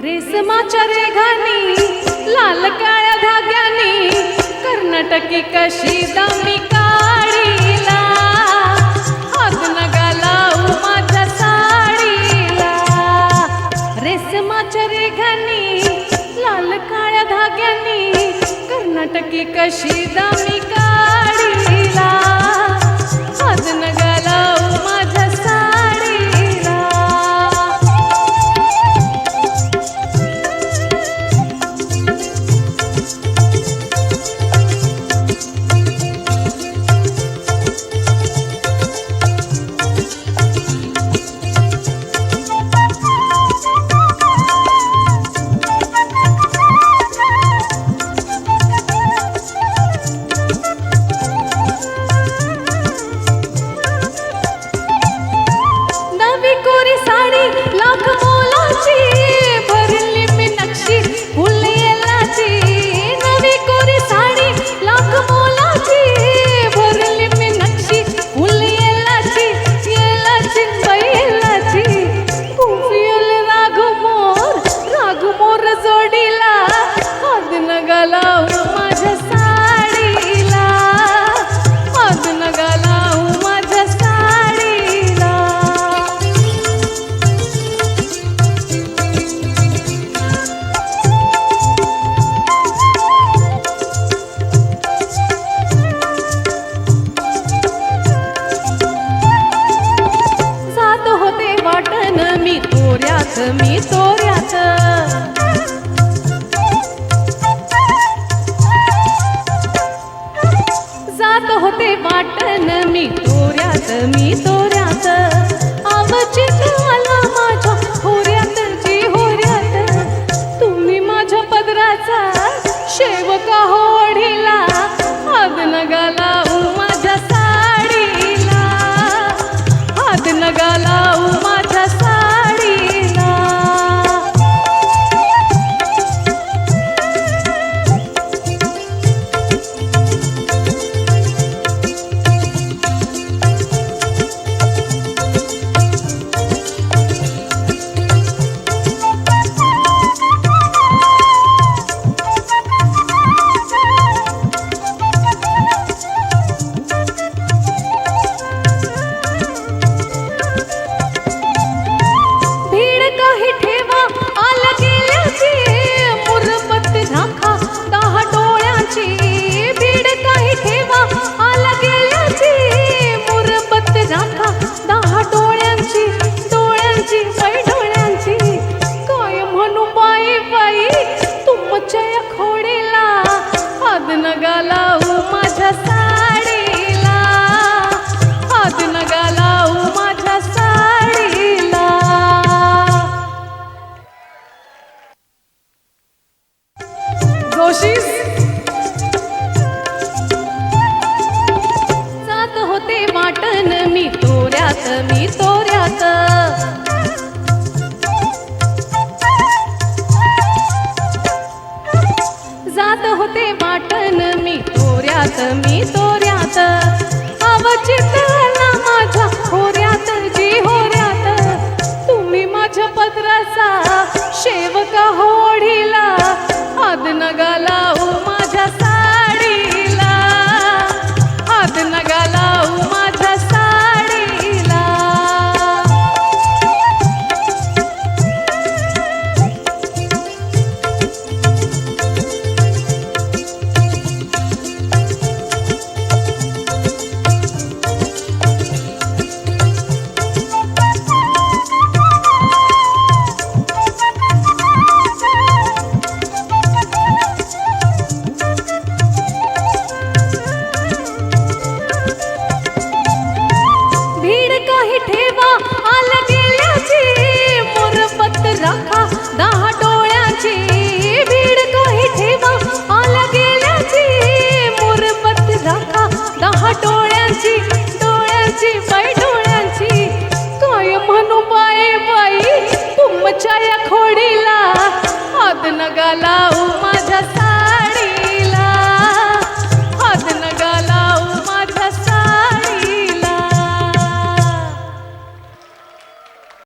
रेशमाच्या रेघानी लाल काळ्या धाग्यानी कर्नाटकी कशी दामी काढीला हात नगा लावू माझ्या साडीला रेशमाच्या रेघानी लाल काळ्या धाग्यानी कर्नाटकी कशी दामी काढीला हात नगा लावू माझ्या साडीला लाख मोलाची भरली मी नक्षी फुल येलाची नवी कोरी साडी लाख मोलाची भरली मी नक्षी फुल येलाची येलाची बैलाची कुफियल राघुमोर जोडीला हात नगा लावू माझ्या साडीला हात नगा लावू माझ्या साडीला वाटन मी तोऱ्यात जात होते वाटन मी तोऱ्यात आवचित आला माझ्या होऱ्यात जी होऱ्यात तुम्ही माझ्या पदराचा शेवका होडीला हात नगा लावू माझ्या साडीला हात नगा लावू माझ्या साडीला नगा लावू माझ्या साडीला हात नगा लावू माझ्या साडीला जोशीस जात होते वाटन मी तोऱ्यात जात होते वाटन मी तोऱ्यात आवचित आला माझ्या होऱ्यात जी होऱ्यात तुम्ही माझ्या पदराचा शेवका होडीला हात नगा लावू माझ्या साडीला हात नगा लावू माझ्या साडीला तुमच्या या खोडीला हात नगा लावू माझ्या